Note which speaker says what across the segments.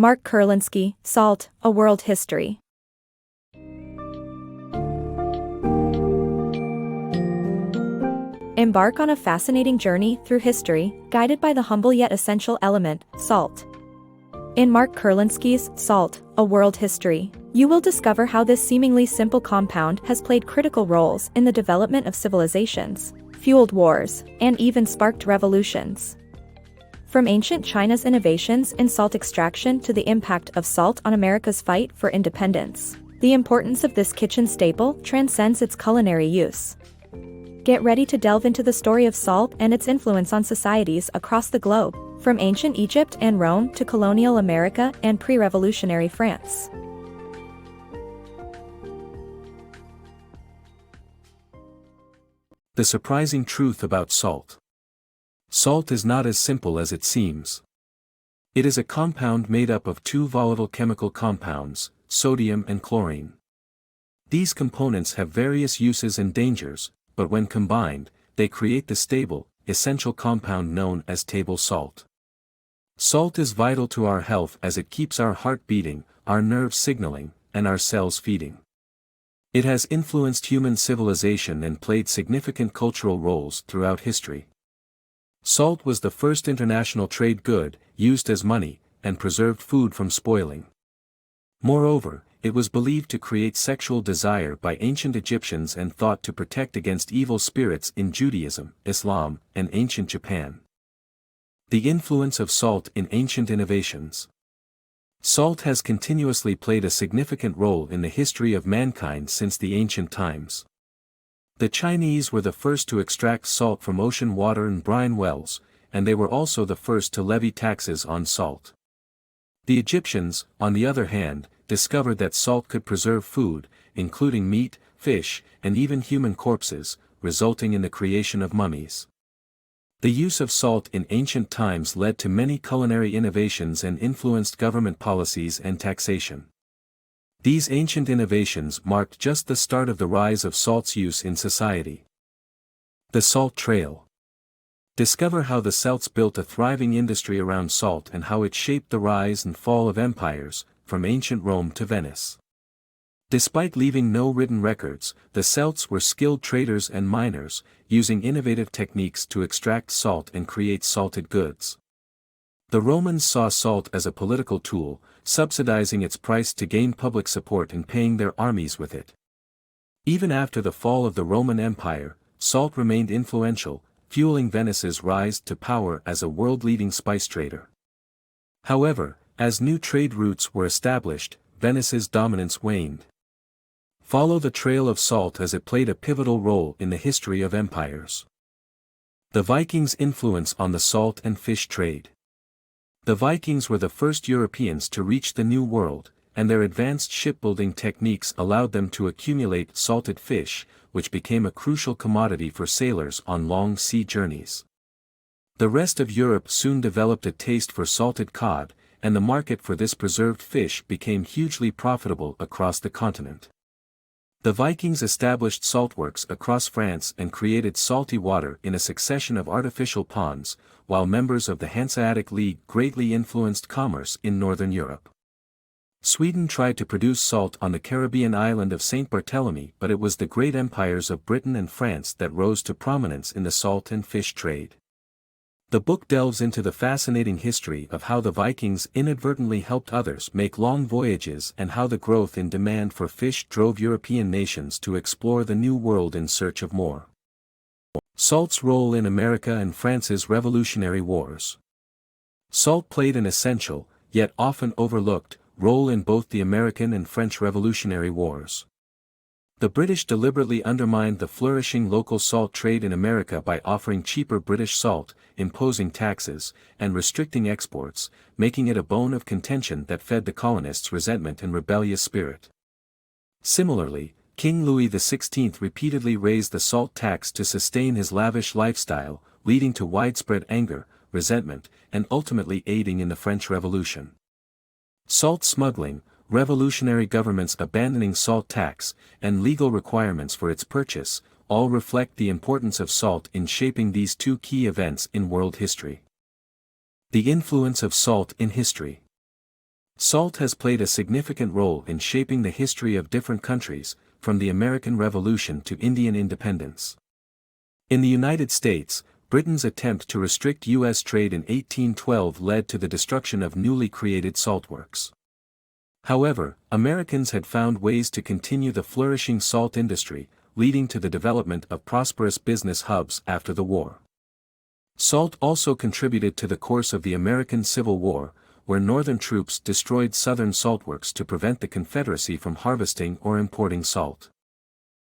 Speaker 1: Mark Kurlansky, Salt, A World History. Embark on a fascinating journey through history, guided by the humble yet essential element, salt. In Mark Kurlansky's Salt, A World History, you will discover how this seemingly simple compound has played critical roles in the development of civilizations, fueled wars, and even sparked revolutions. From ancient China's innovations in salt extraction to the impact of salt on America's fight for independence, the importance of this kitchen staple transcends its culinary use. Get ready to delve into the story of salt and its influence on societies across the globe, from ancient Egypt and Rome to colonial America and pre-revolutionary France.
Speaker 2: The surprising truth about salt. Salt is not as simple as it seems. It is a compound made up of two volatile chemical compounds, sodium and chlorine. These components have various uses and dangers, but when combined, they create the stable, essential compound known as table salt. Salt is vital to our health as it keeps our heart beating, our nerves signaling, and our cells feeding. It has influenced human civilization and played significant cultural roles throughout history. Salt was the first international trade good, used as money, and preserved food from spoiling. Moreover, it was believed to create sexual desire by ancient Egyptians and thought to protect against evil spirits in Judaism, Islam, and ancient Japan. The influence of salt in ancient innovations. Salt has continuously played a significant role in the history of mankind since the ancient times. The Chinese were the first to extract salt from ocean water and brine wells, and they were also the first to levy taxes on salt. The Egyptians, on the other hand, discovered that salt could preserve food, including meat, fish, and even human corpses, resulting in the creation of mummies. The use of salt in ancient times led to many culinary innovations and influenced government policies and taxation. These ancient innovations marked just the start of the rise of salt's use in society. The Salt Trail. Discover how the Celts built a thriving industry around salt and how it shaped the rise and fall of empires, from ancient Rome to Venice. Despite leaving no written records, the Celts were skilled traders and miners, using innovative techniques to extract salt and create salted goods. The Romans saw salt as a political tool, subsidizing its price to gain public support and paying their armies with it. Even after the fall of the Roman Empire, salt remained influential, fueling Venice's rise to power as a world-leading spice trader. However, as new trade routes were established, Venice's dominance waned. Follow the trail of salt as it played a pivotal role in the history of empires. The Vikings' influence on the salt and fish trade. The Vikings were the first Europeans to reach the New World, and their advanced shipbuilding techniques allowed them to accumulate salted fish, which became a crucial commodity for sailors on long sea journeys. The rest of Europe soon developed a taste for salted cod, and the market for this preserved fish became hugely profitable across the continent. The Vikings established saltworks across France and created salty water in a succession of artificial ponds, while members of the Hanseatic League greatly influenced commerce in northern Europe. Sweden tried to produce salt on the Caribbean island of St. Barthélemy, but it was the great empires of Britain and France that rose to prominence in the salt and fish trade. The book delves into the fascinating history of how the Vikings inadvertently helped others make long voyages and how the growth in demand for fish drove European nations to explore the New World in search of more. Salt's role in America and France's Revolutionary Wars. Salt played an essential, yet often overlooked, role in both the American and French Revolutionary Wars. The British deliberately undermined the flourishing local salt trade in America by offering cheaper British salt, imposing taxes, and restricting exports, making it a bone of contention that fed the colonists' resentment and rebellious spirit. Similarly, King Louis XVI repeatedly raised the salt tax to sustain his lavish lifestyle, leading to widespread anger, resentment, and ultimately aiding in the French Revolution. Salt smuggling, revolutionary governments abandoning salt tax, and legal requirements for its purchase, all reflect the importance of salt in shaping these two key events in world history. The influence of salt in history. Salt has played a significant role in shaping the history of different countries, from the American Revolution to Indian independence. In the United States, Britain's attempt to restrict U.S. trade in 1812 led to the destruction of newly created saltworks. However, Americans had found ways to continue the flourishing salt industry, leading to the development of prosperous business hubs after the war. Salt also contributed to the course of the American Civil War, where Northern troops destroyed Southern saltworks to prevent the Confederacy from harvesting or importing salt.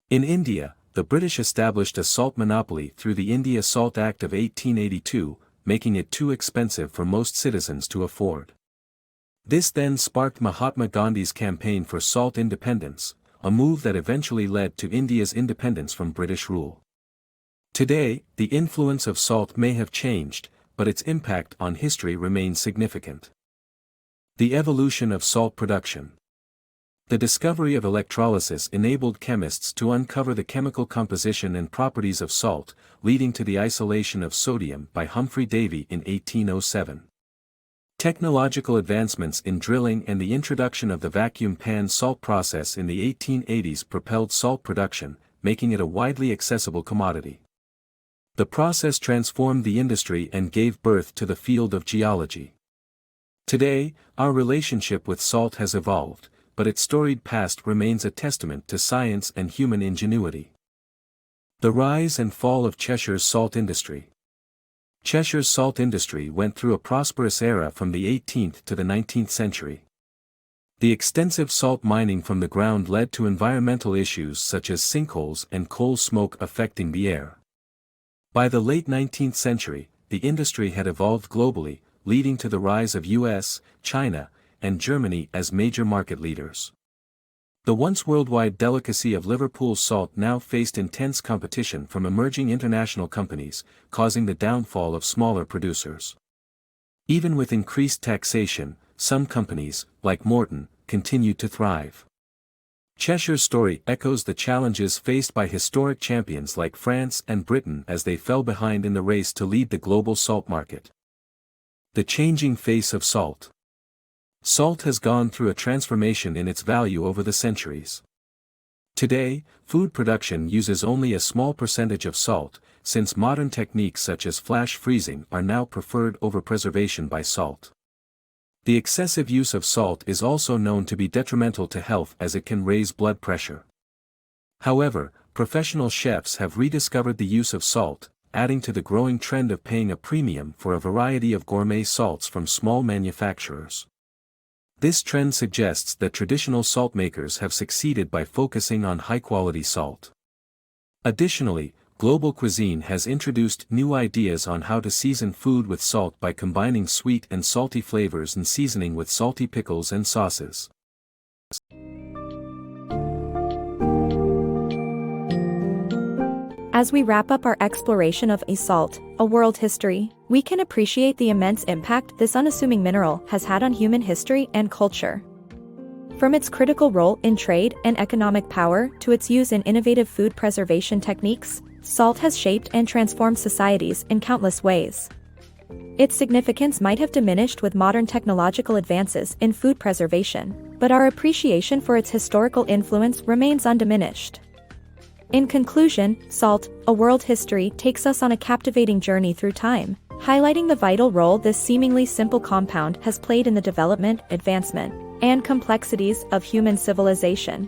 Speaker 2: In India, the British established a salt monopoly through the India Salt Act of 1882, making it too expensive for most citizens to afford. This then sparked Mahatma Gandhi's campaign for salt independence, a move that eventually led to India's independence from British rule. Today, the influence of salt may have changed, but its impact on history remains significant. The evolution of salt production. The discovery of electrolysis enabled chemists to uncover the chemical composition and properties of salt, leading to the isolation of sodium by Humphrey Davy in 1807. Technological advancements in drilling and the introduction of the vacuum pan salt process in the 1880s propelled salt production, making it a widely accessible commodity. The process transformed the industry and gave birth to the field of geology. Today, our relationship with salt has evolved, but its storied past remains a testament to science and human ingenuity. The rise and fall of Cheshire's salt industry. Cheshire's salt industry went through a prosperous era from the 18th to the 19th century. The extensive salt mining from the ground led to environmental issues such as sinkholes and coal smoke affecting the air. By the late 19th century, the industry had evolved globally, leading to the rise of US, China, and Germany as major market leaders. The once worldwide delicacy of Liverpool salt now faced intense competition from emerging international companies, causing the downfall of smaller producers. Even with increased taxation, some companies, like Morton, continued to thrive. Cheshire's story echoes the challenges faced by historic champions like France and Britain as they fell behind in the race to lead the global salt market. The changing face of salt. Salt has gone through a transformation in its value over the centuries. Today, food production uses only a small percentage of salt, since modern techniques such as flash freezing are now preferred over preservation by salt. The excessive use of salt is also known to be detrimental to health as it can raise blood pressure. However, professional chefs have rediscovered the use of salt, adding to the growing trend of paying a premium for a variety of gourmet salts from small manufacturers. This trend suggests that traditional salt makers have succeeded by focusing on high-quality salt. Additionally, global cuisine has introduced new ideas on how to season food with salt by combining sweet and salty flavors and seasoning with salty pickles and sauces.
Speaker 1: As we wrap up our exploration of salt, a world history, we can appreciate the immense impact this unassuming mineral has had on human history and culture. From its critical role in trade and economic power to its use in innovative food preservation techniques, salt has shaped and transformed societies in countless ways. Its significance might have diminished with modern technological advances in food preservation, but our appreciation for its historical influence remains undiminished. In conclusion, Salt, a World History takes us on a captivating journey through time, highlighting the vital role this seemingly simple compound has played in the development, advancement, and complexities of human civilization.